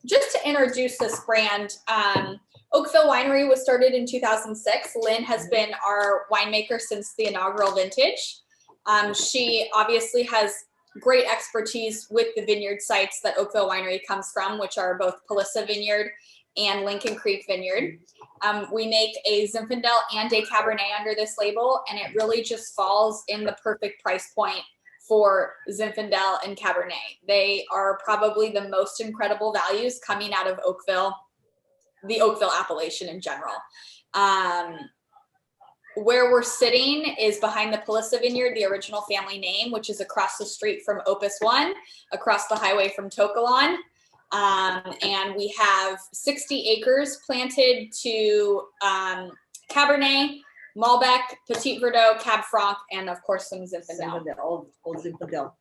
Just to introduce this brand, Oakville Winery was started in 2006. Lynn has been our winemaker since the inaugural vintage. She obviously has great expertise with the vineyard sites that Oakville Winery comes from, which are both Palissa Vineyard and Lincoln Creek Vineyard. We make a Zinfandel and a Cabernet under this label, and it really just falls in the perfect price point for Zinfandel and Cabernet. They are probably the most incredible values coming out of Oakville, the Oakville appellation in general. Where we're sitting is behind the Palissa Vineyard, the original family name, which is across the street from Opus One, across the highway from Tokelon. And we have 60 acres planted to Cabernet, Malbec, Petit Verdot, Cab Franc, and of course some Zinfandel. Old Zinfandel.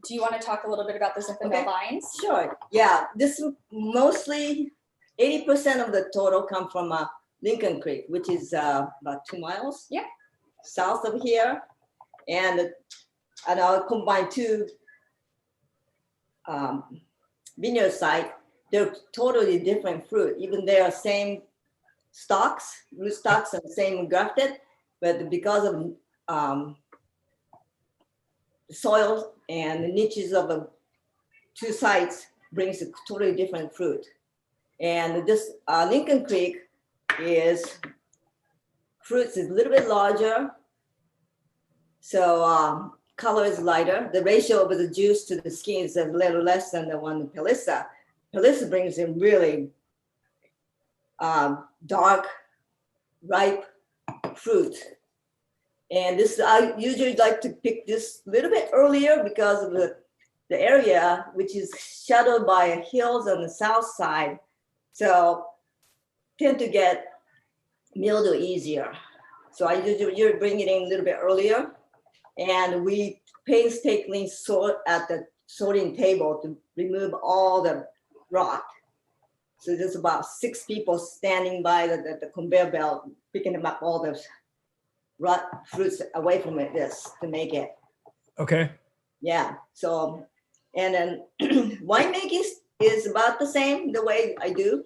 Do you want to talk a little bit about the Zinfandel vines? Sure. Yeah, this mostly 80% of the total come from Lincoln Creek, which is about 2 miles south of here, and I'll combine two vineyard site. They're totally different fruit, even they are same stocks, root stocks, and same grafted, but because of the soil and the niches of the two sites brings a totally different fruit. And this Lincoln Creek is fruits is a little bit larger, so color is lighter. The ratio of the juice to the skin is a little less than the one in Palissa. Palissa brings in really dark, ripe fruit. And this, I usually like to pick this a little bit earlier because of the area, which is shadowed by hills on the south side. So tend to get mildew easier. So I usually bring it in a little bit earlier, and we painstakingly sort at the sorting table to remove all the rot. So there's about 6 people standing by the conveyor belt, picking them up all the rot fruits away from it, this to make it. Okay. Yeah. So, and then winemaking is about the same the way I do,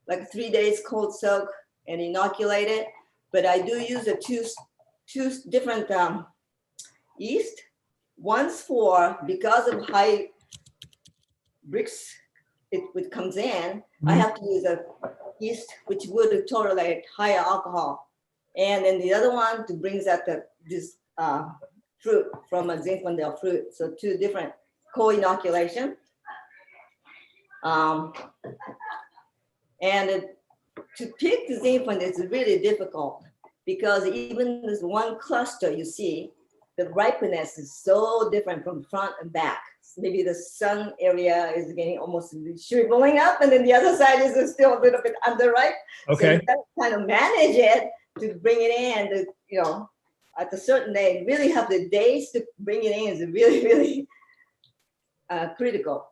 like 3 days cold soak and inoculate it. But I do use a two different yeast. One's for, because of high bricks it comes in, I have to use a yeast which would tolerate higher alcohol. And then the other one to brings out this fruit from a Zinfandel fruit. So 2 different co-inoculation. And to pick the Zinfandel is really difficult because even this one cluster you see, the ripeness is so different from front and back. Maybe the sun area is getting almost shriveling up, and then the other side is still a little bit underripe. Okay. So you have to kind of manage it to bring it in. To, you know, at a certain day, really have the days to bring it in is really, really critical.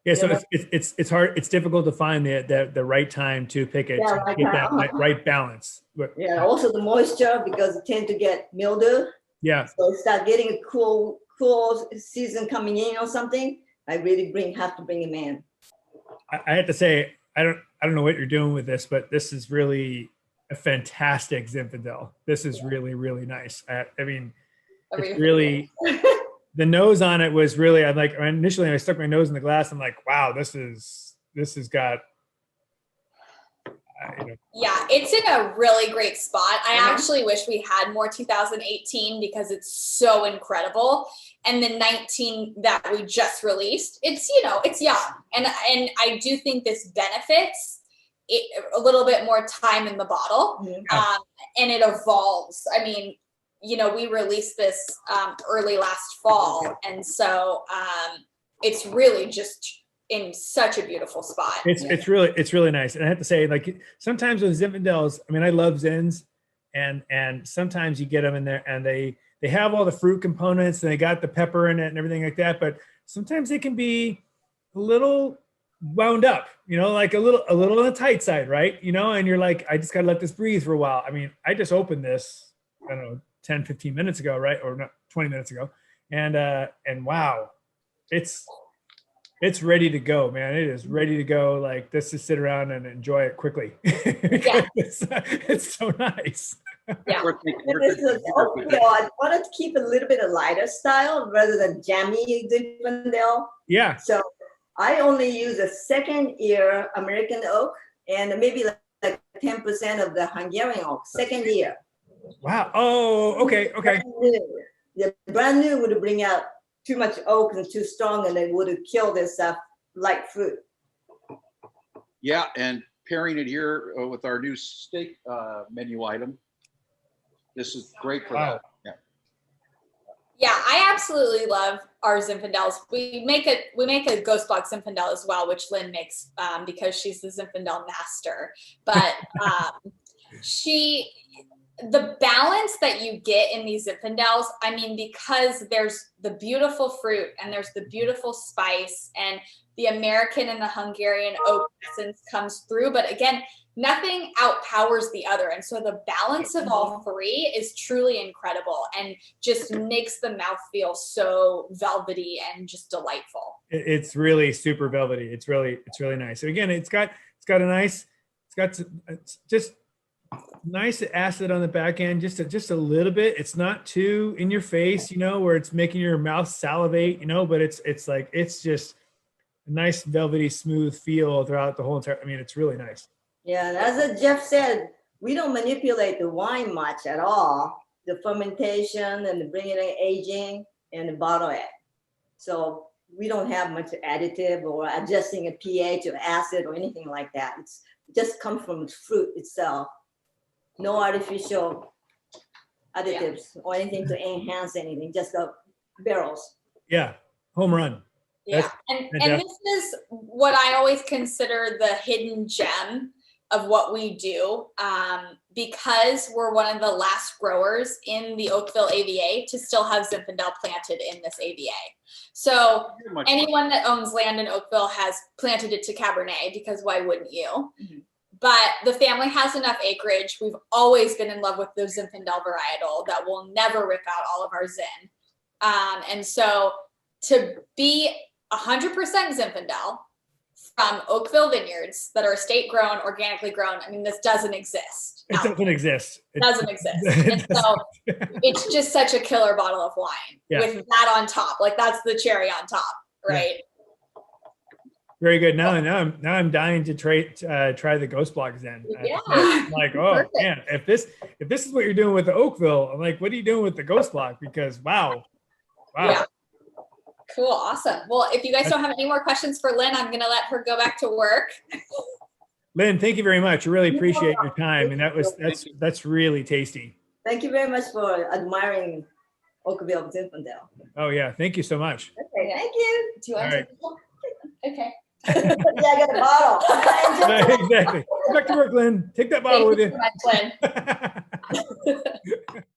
Yeah, so it's hard. It's difficult to find the right time to pick it, to get that right balance. Yeah, also the moisture, because it tend to get mildew. Yeah. So start getting a cool season coming in or something. I really have to bring them in. I have to say, I don't know what you're doing with this, but this is really a fantastic Zinfandel. This is really, really nice. I mean, it's really. The nose on it was really, I'm like, initially I stuck my nose in the glass. I'm like, wow, this has got. Yeah, it's in a really great spot. I actually wish we had more 2018 because it's so incredible. And the 19 that we just released, it's, you know, it's young. And I do think this benefits it, a little bit more time in the bottle. And it evolves. I mean, you know, we released this early last fall. And so it's really just in such a beautiful spot. It's really nice. And I have to say, like, sometimes with Zinfandels, I mean, I love Zins, and sometimes you get them in there and they have all the fruit components and they got the pepper in it and everything like that. But sometimes they can be a little wound up, you know, like a little on the tight side, right? You know, and you're like, I just got to let this breathe for a while. I mean, I just opened this, I don't know, 10, 15 minutes ago, right? Or not 20 minutes ago. And wow, it's It's ready to go, man. It is ready to go. Like this to sit around and enjoy it quickly. Yeah. It's so nice. Yeah. This is Oakville. I wanted to keep a little bit of lighter style rather than jammy Zinfandel. Yeah. So I only use a second year American oak and maybe like 10% of the Hungarian oak, second year. Wow. Oh, okay. Okay. Brand new. The brand new would bring out too much oak and too strong, and it would have killed this light fruit. Yeah, and pairing it here with our new steak menu item. This is great for Wow. that. Yeah. Yeah, I absolutely love our Zinfandels. We make a Ghost Block Zinfandel as well, which Lynn makes because she's the Zinfandel master. But the balance that you get in these Zinfandels, I mean, because there's the beautiful fruit and there's the beautiful spice and the American and the Hungarian oak essence comes through. But again, nothing outpowers the other. And so the balance of all three is truly incredible and just makes the mouth feel so velvety and just delightful. It's really super velvety. It's really nice. And again, it's got just nice acid on the back end, just a little bit. It's not too in your face, you know, where it's making your mouth salivate, you know, but it's just a nice velvety smooth feel throughout the whole entire. I mean, it's really nice. Yeah, and as Jeff said, we don't manipulate the wine much at all. The fermentation and the bringing in aging and the bottle it. So we don't have much additive or adjusting a pH or acid or anything like that. It just comes from the fruit itself. No artificial additives or anything to enhance anything, just the barrels. Yeah, home run. Yeah, and this is what I always consider the hidden gem of what we do, because we're one of the last growers in the Oakville AVA to still have Zinfandel planted in this AVA. So anyone that owns land in Oakville has planted it to Cabernet, because why wouldn't you? Mm-hmm. But the family has enough acreage. We've always been in love with the Zinfandel varietal that will never rip out all of our Zin. And so to be 100% Zinfandel from Oakville Vineyards that are estate grown, organically grown, I mean, this doesn't exist. It doesn't exist. It doesn't exist. And so it's just such a killer bottle of wine with that on top. Like that's the cherry on top, right? Yeah. Very good. Now I'm dying to try the Ghost Block Zen. Yeah. I'm like, oh man, if this is what you're doing with the Oakville, I'm like, what are you doing with the Ghost Block? Because wow. Yeah. Cool. Awesome. Well, if you guys don't have any more questions for Lynn, I'm going to let her go back to work. Lynn, thank you very much. I really appreciate your time. And that's really tasty. Thank you very much for admiring Oakville Zinfandel. Oh yeah. Thank you so much. Okay. Thank you. Do you want to? Okay. Yeah, I got a bottle. Exactly. Go back to work, Lynn. Take that bottle with you. Thank you so much, Lynn.